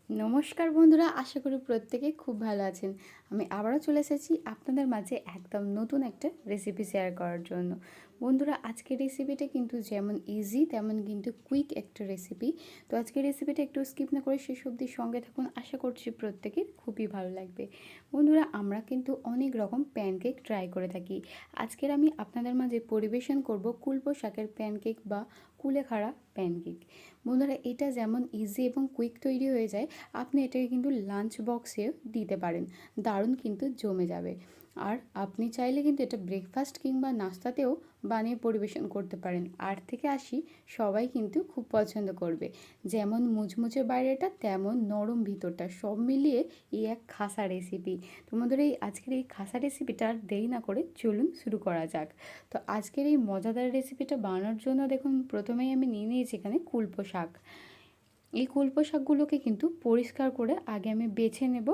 নমস্কার বন্ধুরা, আশা করি প্রত্যেকে খুব ভালো আছেন। আমি আবারও চলে এসেছি আপনাদের মাঝে একদম নতুন একটা রেসিপি শেয়ার করার জন্য। বন্ধুরা, আজকের রেসিপিটা কিন্তু যেমন ইজি তেমন কিন্তু কুইক একটা রেসিপি। তো আজকের রেসিপিটা একটু স্কিপ না করে শেষ অবধি সঙ্গে থাকুন, আশা করছি প্রত্যেকের খুবই ভালো লাগবে। বন্ধুরা, আমরা কিন্তু অনেক রকম প্যানকেক ট্রাই করে থাকি। আজকের আমি আপনাদের মাঝে পরিবেশন করব কুল্প শাকের প্যানকেক বা কুলেখাড়া প্যানকেক। বন্ধুরা, এটা যেমন ইজি এবং কুইক তৈরি হয়ে যায়, আপনি এটাকে কিন্তু লাঞ্চ বক্সেও দিতে পারেন, দারুণ কিন্তু জমে যাবে। আর আপনি চাইলে কিন্তু এটা ব্রেকফাস্ট কিংবা নাস্তাতেও বানিয়ে পরিবেশন করতে পারেন। 8 থেকে 80 সবাই কিন্তু খুব পছন্দ করবে। যেমন মুচমুচে বাইরেটা তেমন নরম ভিতরটা, সব মিলিয়ে এই এক খাসা রেসিপি। তোমাদের এই আজকের এই খাসা রেসিপিটা আর দেরি না করে চলুন শুরু করা যাক। তো আজকের এই মজাদার রেসিপিটা বানানোর জন্য দেখুন, প্রথমেই আমি নিয়ে নিয়েছি এখানে কুল্প শাক। এই কুল্প শাকগুলোকে কিন্তু পরিষ্কার করে আগে আমি বেছে নেব,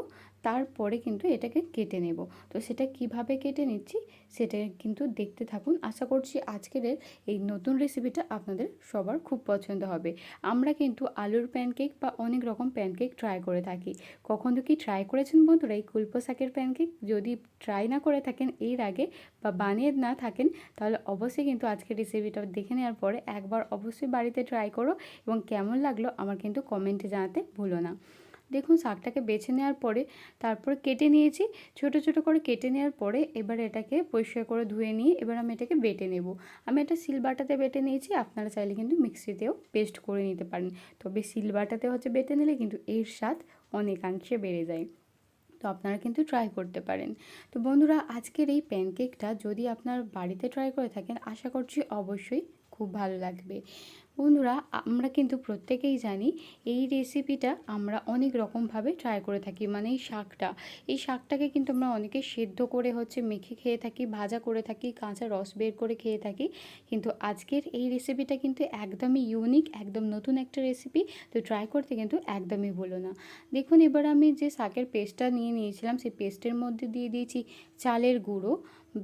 তারপরে কিন্তু এটাকে কেটে নেব। তো সেটা কিভাবে কেটে নিচ্ছি সেটা কিন্তু দেখতে থাকুন। আশা করছি আজকের এই নতুন রেসিপিটা আপনাদের সবার খুব পছন্দ হবে। আমরা কিন্তু আলুর প্যানকেক বা অনেক রকম প্যানকেক ট্রাই করে থাকি। কখনো কি ট্রাই করেছেন বন্ধুরা এই কুল্প শাকের প্যানকেক? যদি ট্রাই না করে থাকেন এর আগে বা বানিয়ে না থাকেন, তাহলে অবশ্যই কিন্তু আজকের রেসিপিটা দেখে নেওয়ার পরে একবার অবশ্যই বাড়িতে ট্রাই করো এবং কেমন লাগলো আমার কিন্তু কমেন্টে জানাতে ভুলো না। দেখুন, শাকটাকে বেছে নেওয়ার পরে তারপর কেটে নিয়েছি, ছোট ছোট করে কেটে নেওয়ার পরে এবার এটাকে পরিষ্কার করে ধুয়ে নিয়ে এবার আমি এটাকে বেটে নেব। আমি এটা সিলবাটাতে বেটে নিয়েছি, আপনারা চাইলে কিন্তু মিক্সিতেও পেস্ট করে নিতে পারেন। তবে সিলবাটাতে হচ্ছে বেটে নিলে কিন্তু এর স্বাদ অনেকাংশে বেড়ে যায়। তো আপনারা কিন্তু ট্রাই করতে পারেন। তো বন্ধুরা, আজকের এই প্যানকেকটা যদি আপনার বাড়িতে ট্রাই করে থাকেন, আশা করছি অবশ্যই খুব ভালো লাগবে। বন্ধুরা, আমরা কিন্তু প্রত্যেকেই জানি এই রেসিপিটা আমরা অনেক রকমভাবে ট্রাই করে থাকি। মানে এই শাকটাকে কিন্তু আমরা অনেকে সেদ্ধ করে হচ্ছে মেখে খেয়ে থাকি, ভাজা করে থাকি, কাঁচা রস বের করে খেয়ে থাকি। কিন্তু আজকের এই রেসিপিটা কিন্তু একদমই ইউনিক, একদম নতুন একটা রেসিপি। তো ট্রাই করতে কিন্তু একদমই ভুলো না। দেখুন, এবার আমি যে শাকের পেস্টটা নিয়ে নিয়েছিলাম সেই পেস্টের মধ্যে দিয়ে দিয়েছি চালের গুঁড়ো,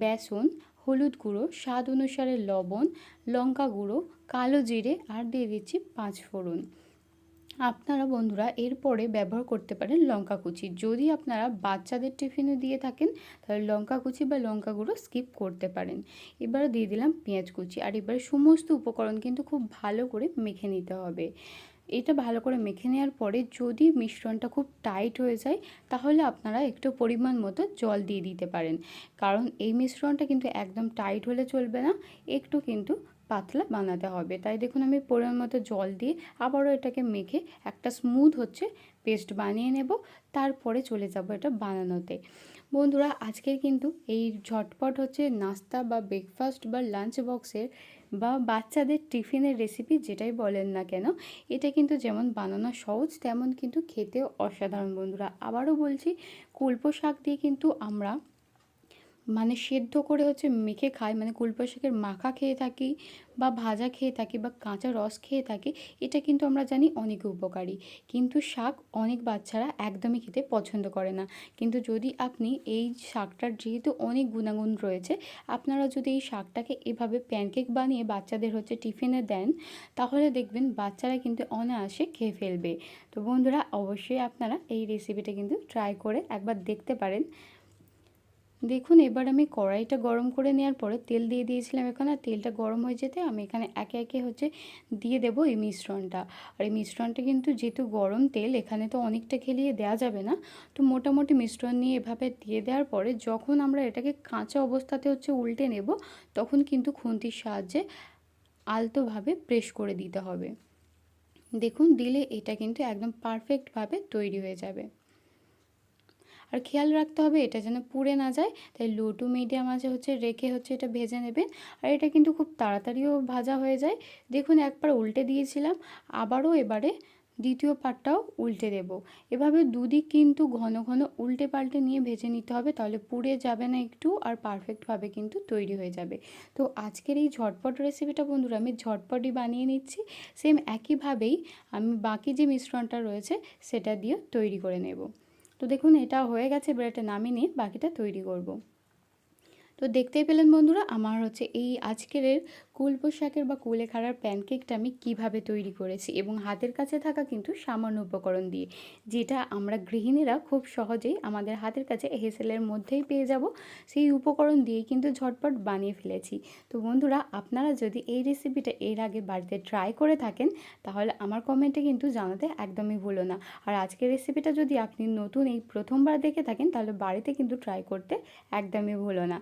বেসন, হলুদ গুঁড়ো, স্বাদ অনুসারে লবণ, লঙ্কা গুঁড়ো, কালো জিরে আর দিয়ে দিচ্ছি 5 ফোড়ন। আপনারা বন্ধুরা এরপরে ব্যবহার করতে পারেন লঙ্কা কুচি। যদি আপনারা বাচ্চাদের টিফিনে দিয়ে থাকেন তাহলে লঙ্কা কুচি বা লঙ্কা গুঁড়ো স্কিপ করতে পারেন। এবারে দিয়ে দিলাম পেঁয়াজ কুচি। আর এবারে সমস্ত উপকরণ কিন্তু খুব ভালো করে মেখে নিতে হবে। এটা ভালো করে মেখে নেওয়ার পরে যদি মিশ্রণটা খুব টাইট হয়ে যায়, তাহলে আপনারা একটু পরিমাণ মতো জল দিয়ে দিতে পারেন। কারণ এই মিশ্রণটা কিন্তু একদম টাইট হলে চলবে না, একটু কিন্তু পাতলা বানাতে হবে। তাই দেখুন, আমি পরিমাণ মতো জল দিয়ে আবারও এটাকে মেখে একটা স্মুথ হচ্ছে পেস্ট বানিয়ে নেব। তারপরে চলে যাব এটা বানানোতে। বন্ধুরা, আজকের কিন্তু এই ঝটপট হচ্ছে নাস্তা বা ব্রেকফাস্ট বা লাঞ্চ বক্সের বা বাচ্চাদের টিফিনের রেসিপি যেটাই বলেন না কেন, এটা কিন্তু যেমন বানানো সহজ তেমন কিন্তু খেতেও অসাধারণ। বন্ধুরা, আবারও বলছি, কুল্প শাক দিয়ে কিন্তু আমরা মানে সেদ্ধ করে হচ্ছে মেখে খাই, মানে কুল্প শাকের মাখা খেয়ে থাকি বা ভাজা খেয়ে থাকি বা কাঁচা রস খেয়ে থাকি। এটা কিন্তু আমরা জানি অনেক উপকারী, কিন্তু শাক অনেক বাচ্চারা একদমই খেতে পছন্দ করে না। কিন্তু যদি আপনি এই শাকটার যেহেতু অনেক গুণাগুণ রয়েছে, আপনারা যদি এই শাকটাকে এভাবে প্যানকেক বানিয়ে বাচ্চাদের হচ্ছে টিফিনে দেন, তাহলে দেখবেন বাচ্চারা কিন্তু অনায়াসে খেয়ে ফেলবে। তো বন্ধুরা, অবশ্যই আপনারা এই রেসিপিটা কিন্তু ট্রাই করে একবার দেখতে পারেন। দেখুন, এবার আমি কড়াইটা গরম করে নেওয়ার পরে তেল দিয়ে দিয়েছিলাম এখানে। আর তেলটা গরম হয়ে যেতে আমি এখানে একে একে হচ্ছে দিয়ে দেবো এই মিশ্রণটা। আর এই মিশ্রণটা কিন্তু যেহেতু গরম তেল, এখানে তো অনেকটা খেলিয়ে দেওয়া যাবে না। তো মোটামুটি মিশ্রণ নিয়ে এভাবে দিয়ে দেওয়ার পরে যখন আমরা এটাকে কাঁচা অবস্থাতে হচ্ছে উল্টে নেব, তখন কিন্তু খুন্তির সাহায্যে আলতোভাবে প্রেস করে দিতে হবে। দেখুন, দিলে এটা কিন্তু একদম পারফেক্টভাবে তৈরি হয়ে যাবে। আর খেয়াল রাখতে হবে এটা যেন পুড়ে না যায়, তাই লো টু মিডিয়াম আঁচে হচ্ছে রেখে হচ্ছে এটা ভেজে নেবেন। আর এটা কিন্তু খুব তাড়াতাড়িও ভাজা হয়ে যায়। দেখুন, একবার উল্টে দিয়েছিলাম, আবারও এবারে দ্বিতীয় পাটটাও উল্টে দেব। এভাবে দুদিক কিন্তু ঘন ঘন উল্টে পাল্টে নিয়ে ভেজে নিতে হবে, তাহলে পুড়ে যাবে না একটু, আর পারফেক্টভাবে কিন্তু তৈরি হয়ে যাবে। তো আজকের এই ঝটপট রেসিপিটা বন্ধুরা আমি ঝটপটই বানিয়ে নিচ্ছি। সেম একইভাবেই আমি বাকি যে মিশ্রণটা রয়েছে সেটা দিয়ে তৈরি করে নেব। তো দেখুন, এটা হয়ে গেছে, এবার এটা নামিয়ে নিয়ে বাকিটা তৈরি করব। তো দেখতেই পেলেন বন্ধুরা, আমার হচ্ছে এই আজকের কুলপো শাকের বা কুলেখাড়ার প্যানকেকটা আমি কিভাবে তৈরি করেছি এবং হাতের কাছে থাকা কিন্তু সামান্য উপকরণ দিয়ে, যেটা আমরা গৃহিণীরা খুব সহজেই আমাদের হাতের কাছে হেসেলের মধ্যেই পেয়ে যাব, সেই উপকরণ দিয়েই কিন্তু ঝটপট বানিয়ে ফেলেছি। তো বন্ধুরা, আপনারা যদি এই রেসিপিটা এর আগে বাড়িতে ট্রাই করে থাকেন তাহলে আমার কমেন্টে কিন্তু জানাতে একদমই ভুলো না। আর আজকের রেসিপিটা যদি আপনি নতুন এই প্রথমবার দেখে থাকেন তাহলে বাড়িতে কিন্তু ট্রাই করতে একদমই ভুলো না।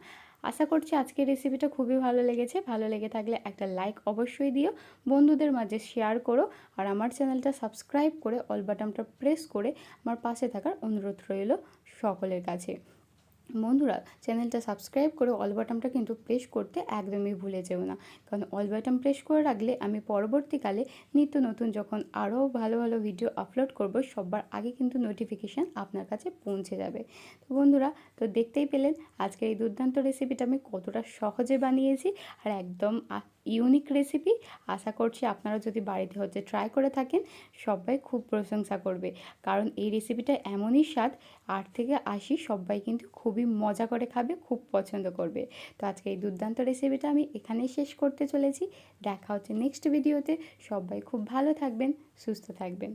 আশা করছি আজকের রেসিপিটা খুবই ভালো লেগেছে। ভালো লেগে থাকলে একটা লাইক অবশ্যই দিও, বন্ধুদের মাঝে শেয়ার করো, আর আমার চ্যানেলটা সাবস্ক্রাইব করে অল বাটনটা প্রেস করে আমার পাশে থাকার অনুরোধ রইল সকলের কাছে। বন্ধুরা, চ্যানেলটা সাবস্ক্রাইব করে অল বাটনটা কিন্তু প্রেস করতে একদমই ভুলে যেও না, কারণ অল বাটন প্রেস করে রাখলে আমি পরবর্তীকালে নিত্য নতুন যখন আরও ভালো ভালো ভিডিও আপলোড করব সবার আগে কিন্তু নোটিফিকেশান আপনার কাছে পৌঁছে যাবে। তো বন্ধুরা, তো দেখতেই পেলেন আজকের এই দুর্দান্ত রেসিপিটা আমি কতটা সহজে বানিয়েছি, আর একদম ইউনিক রেসিপি। আশা করছি আপনারা যদি বাড়িতে হচ্ছে ট্রাই করে থাকেন সবাই খুব প্রশংসা করবে, কারণ এই রেসিপিটা এমনই স্বাদ 8 থেকে 80 সবাই কিন্তু খুবই মজা করে খাবে, খুব পছন্দ করবে। তো আজকে এই দুর্দান্ত রেসিপিটা আমি এখানেই শেষ করতে চলেছি। দেখা হচ্ছে নেক্সট ভিডিওতে। সবাই খুব ভালো থাকবেন, সুস্থ থাকবেন।